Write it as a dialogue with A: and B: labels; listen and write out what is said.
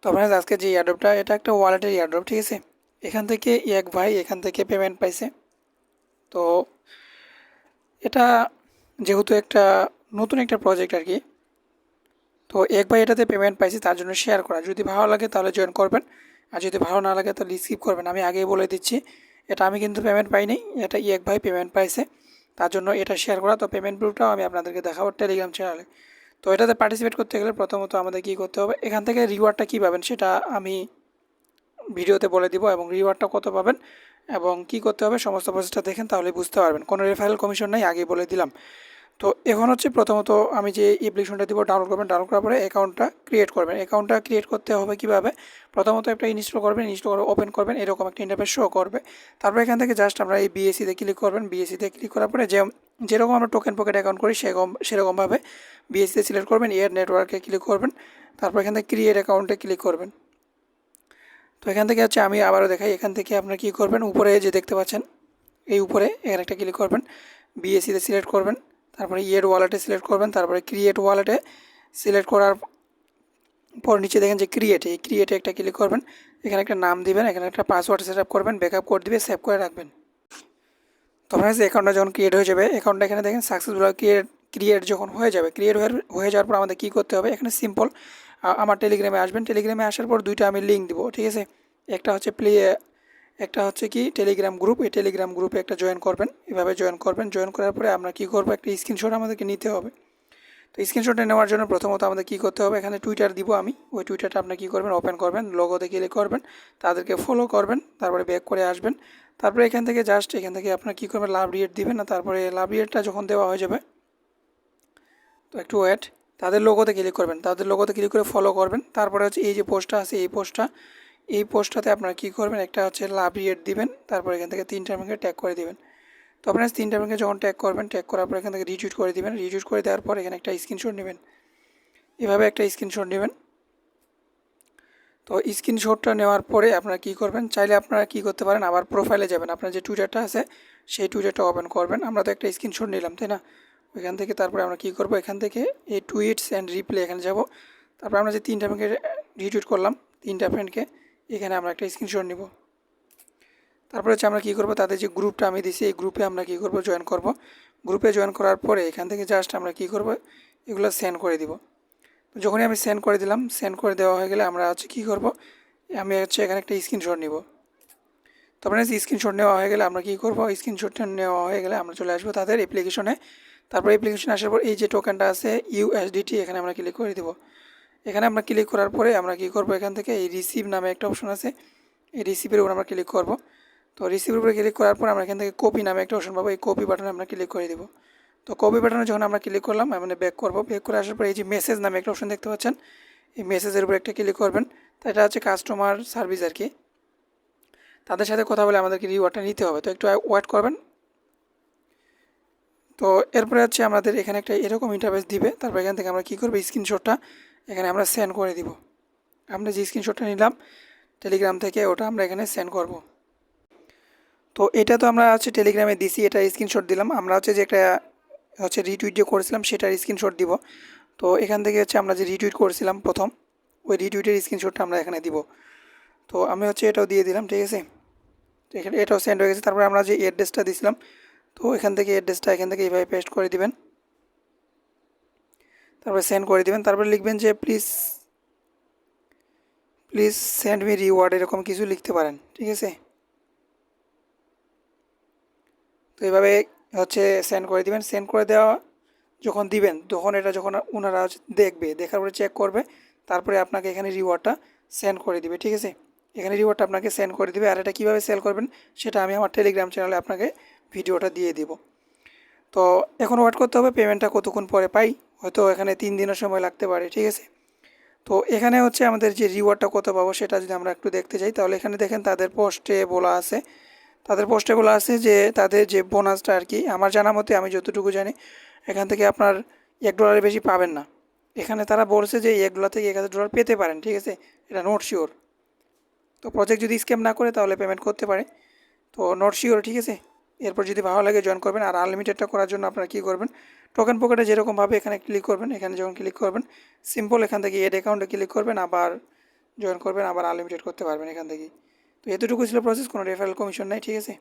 A: তো फ्रेंड्स আজকে যে এয়ারড্রপটা এটা একটা ওয়ালেটের এয়ারড্রপ, ঠিক আছে। এখান থেকে এক ভাই এখান থেকে পেমেন্ট পাইছে। তো এটা যেহেতু একটা নতুন একটা প্রজেক্ট আর কি, তো এক ভাই এটাতে পেমেন্ট পাইছে তার জন্য শেয়ার করা। যদি ভালো লাগে তাহলে জয়েন করবেন, আর যদি ভালো না লাগে তাহলে স্কিপ করবেন। আমি আগেই বলে দিচ্ছি, এটা আমি কিন্তু পেমেন্ট পাইনি, এটা এক ভাই পেমেন্ট পাইছে তার জন্য এটা শেয়ার করা। তো পেমেন্ট প্রুফটাও আমি আপনাদেরকে দেখাবো টেলিগ্রাম চ্যানেলে। তো এটাতে পার্টিসিপেট করতে গেলে প্রথমত আমাদের কী করতে হবে, এখান থেকে রিওয়ার্ডটা কী পাবেন সেটা আমি ভিডিওতে বলে দিব, এবং রিওয়ার্ডটা কত পাবেন এবং কি করতে হবে সমস্ত প্রসেসটা দেখেন, তাহলে বুঝতে পারবেন। কোনো রেফারেল কমিশন নেই, আগে বলে দিলাম। তো এখন হচ্ছে প্রথমত আমি যে অ্যাপ্লিকেশনটা দিব ডাউনলোড করবেন, ডাউনলোড করার পরে অ্যাকাউন্টটা ক্রিয়েট করবেন। অ্যাকাউন্টটা ক্রিয়েট করতে হবে কীভাবে, প্রথমত একটা ইনস্টল করবেন, ইনস্টল করে ওপেন করবেন, এরকম একটা ইন্টারফেস শো করবে। তারপর এখান থেকে জাস্ট আমরা এই বিএসসিতে ক্লিক করবেন। বিএসসিতে ক্লিক করার পরে যেরকম আমরা টোকেন পকেট অ্যাকাউন্ট করি সেরকমভাবে বিএসসিতে সিলেক্ট করবেন, এয়ার নেটওয়ার্কে ক্লিক করবেন, তারপর এখান থেকে ক্রিয়েট অ্যাকাউন্টে ক্লিক করবেন। তো এখান থেকে হচ্ছে আমি আবারও দেখাই, এখান থেকে আপনারা কী করবেন, উপরে যে দেখতে পাচ্ছেন এই উপরে এখানে একটা ক্লিক করবেন, বিএসসিতে সিলেক্ট করবেন, তারপরে ইয়ের ওয়ালেটে সিলেক্ট করবেন, তারপরে ক্রিয়েট ওয়ালেটে সিলেক্ট করার পর নিচে দেখেন যে এই ক্রিয়েটে একটা ক্লিক করবেন। এখানে একটা নাম দিবেন, এখানে একটা পাসওয়ার্ড সেট আপ করবেন, ব্যাকআপ কোড দিবে, সেভ করে রাখবেন। তো ফ্রেন্ডস অ্যাকাউন্টটা যখন ক্রিয়েট হয়ে যাবে, অ্যাকাউন্টটা এখানে দেখেন সাকসেসফুল ক্রিয়েট যখন হয়ে যাবে, ক্রিয়েট হয়ে যাওয়ার পর আমাদের কী করতে হবে, এখানে সিম্পল আমার টেলিগ্রামে আসবেন। টেলিগ্রামে আসার পর দুইটা আমি লিঙ্ক দিব, ঠিক আছে। একটা হচ্ছে কি টেলিগ্রাম গ্রুপ, এই টেলিগ্রাম গ্রুপে একটা জয়েন করবেন, এভাবে জয়েন করবেন। জয়েন করার পরে আমরা কী করবো, একটা স্ক্রিনশট আমাদেরকে নিতে হবে। তো স্ক্রিনশটটা নেওয়ার জন্য প্রথমত আমাদের কী করতে হবে, এখানে টুইটার দিব আমি, ওই টুইটারটা আপনি কী করবেন, ওপেন করবেন, লোগোতে ক্লিক করবেন, তাদেরকে ফলো করবেন, তারপরে ব্যাক করে আসবেন। তারপরে এখান থেকে আপনার কী করবেন, লাভ রিয়েট দিবেন না। তারপরে লাভ রিয়েটটা যখন দেওয়া হয়ে যাবে, তো একটু ওয়েট, তাদের লোগোতে ক্লিক করবেন, তাদের লোগোতে ক্লিক করে ফলো করবেন। তারপরে হচ্ছে এই যে পোস্টটা আছে, এই পোস্টটাতে আপনারা কী করবেন, একটা হচ্ছে লাভ রিয়েট দিবেন, তারপর এখান থেকে 3টা ব্যাংকে ট্যাগ করে দিবেন। তো আপনার 3টা ব্যাংকে যখন ট্যাগ করবেন, ট্যাগ করার পর এখান থেকে রিটুইট করে দিবেন। রিটুইট করে দেওয়ার পর এখানে একটা স্ক্রিনশট নেবেন, এভাবে একটা স্ক্রিনশট নেবেন। তো স্ক্রিনশটটা নেওয়ার পরে আপনারা কী করবেন, চাইলে আপনারা কী করতে পারেন, আবার প্রোফাইলে যাবেন, আপনার যে টুইটারটা আছে সেই টুইটারটা ওপেন করবেন। আমরা তো একটা স্ক্রিনশট নিলাম, তাই না। ওইখান থেকে তারপরে আমরা কী করবো, এখান থেকে এই টুইটস অ্যান্ড রিপ্লে এখানে যাব। তারপর আমরা যে 3টা ব্যাংকে রিটুইট করলাম, 3টা ফ্রেন্ডকে, এখানে আমরা একটা স্ক্রিনশট নিব। তারপরে হচ্ছে আমরা কী করবো, তাদের যে গ্রুপটা আমি দিছি এই গ্রুপে আমরা কী করবো, জয়েন করব। গ্রুপে জয়েন করার পরে এখান থেকে জাস্ট আমরা কী করবো, এগুলো সেন্ড করে দিব। যখনই আমি সেন্ড করে দিলাম, সেন্ড করে দেওয়া হয়ে গেলে আমরা হচ্ছে কী করব, আমি হচ্ছে এখানে একটা স্ক্রিনশট নিব। তারপরে স্ক্রিনশট নেওয়া হয়ে গেলে আমরা কী করব, স্ক্রিনশটটা নেওয়া হয়ে গেলে আমরা চলে আসবো তাদের অ্যাপ্লিকেশনে। তারপর অ্যাপ্লিকেশনে আসার পর এই যে টোকেনটা আছে ইউএসডিটি, এখানে আমরা ক্লিক করে দেবো। এখানে আমরা ক্লিক করার পরে আমরা কী করব, এখান থেকে এই রিসিভ নামে একটা অপশন আছে, এই রিসিভের উপর আমরা ক্লিক করব। তো রিসিভের উপরে ক্লিক করার পর আমরা এখান থেকে কপি নামে একটা অপশন পাবো, এই কপি বাটনে আমরা ক্লিক করে দেবো। তো কপি বাটনে যখন আমরা ক্লিক করলাম, মানে ব্যাক করবো, ব্যাক করে আসার পর এই যে মেসেজ নামে একটা অপশন দেখতে পাচ্ছেন, এই মেসেজের উপরে একটা ক্লিক করবেন। তো এটা হচ্ছে কাস্টমার সার্ভিস আর কি, তাদের সাথে কথা বলে আমাদেরকে রিওয়ার্ডটা নিতে হবে। তো একটু ওয়েট করবেন। তো এরপরে হচ্ছে আমাদের এখানে একটা এরকম ইন্টারফেস দিবে। তারপর এখান থেকে আমরা কী করবো, স্ক্রিনশটটা এখানে আমরা সেন্ড করে দিব। আমরা যে স্ক্রিনশটটা নিলাম টেলিগ্রাম থেকে, ওটা আমরা এখানে সেন্ড করব। তো এটা তো আমরা হচ্ছে টেলিগ্রামে দিছি, এটা স্ক্রিনশট দিলাম। আমরা হচ্ছে যে একটা হচ্ছে রিটুইট যে করেছিলাম সেটার স্ক্রিনশট দিব। তো এখান থেকে হচ্ছে আমরা যে রিটুইট করেছিলাম প্রথম, ওই রিটুইটের স্ক্রিনশটটা আমরা এখানে দিব। তো আমি হচ্ছে এটাও দিয়ে দিলাম, ঠিক আছে। তো এখানে এটাও সেন্ড হয়ে গেছে। তারপরে আমরা যে অ্যাড্রেসটা দিয়েছিলাম, তো এখান থেকে অ্যাড্রেসটা এখান থেকে এইভাবে পেস্ট করে দিবেন, তারপরে সেন্ড করে দিবেন। তারপরে লিখবেন যে প্লিজ সেন্ড মি রিওয়ার্ড, এরকম কিছু লিখতে পারেন, ঠিক আছে। তো এইভাবে হচ্ছে সেন্ড করে দিবেন। সেন্ড করে দেওয়া যখন দিবেন, তখন এটা যখন ওনারা দেখবে, দেখার পরে চেক করবে, তারপরে আপনাকে এখানে রিওয়ার্ডটা সেন্ড করে দিবে, ঠিক আছে। এখানে রিওয়ার্ডটা আপনাকে সেন্ড করে দিবে। আর এটা কীভাবে সেল করবেন সেটা আমি আমার টেলিগ্রাম চ্যানেলে আপনাকে ভিডিওটা দিয়ে দিব। তো এখন ওয়েট করতে হবে পেমেন্টটা কতক্ষণ পরে পাই, হয়তো এখানে 3 দিনের সময় লাগতে পারে, ঠিক আছে। তো এখানে হচ্ছে আমাদের যে রিওয়ার্ডটা কত পাবো সেটা যদি আমরা একটু দেখতে চাই, তাহলে এখানে দেখেন তাদের পোস্টে বলা আছে যে তাদের যে বোনাসটা আর কি, আমার জানা মতে, আমি যতটুকু জানি, এখান থেকে আপনার $1 বেশি পাবেন না। এখানে তারা বলছে যে $1 থেকে $1000 পেতে পারেন, ঠিক আছে, এটা নট শিওর। তো প্রজেক্ট যদি স্ক্যাম না করে তাহলে পেমেন্ট করতে পারে, তো নট শিওর, ঠিক আছে। এরপর যদি ভালো লাগে জয়েন করবেন। আর আনলিমিটেডটা করার জন্য আপনারা কী করবেন, টোকেন পকেটে যেরকমভাবে এখানে ক্লিক করবেন, এখানে যখন ক্লিক করবেন সিম্পল এখান থেকে এড অ্যাকাউন্টে ক্লিক করবেন, আবার জয়েন করবেন, আবার আনলিমিটেড করতে পারবেন এখান থেকেই। তো এতটুকু ছিল প্রসেস, কোনো রেফারেল কমিশন নাই, ঠিক আছে।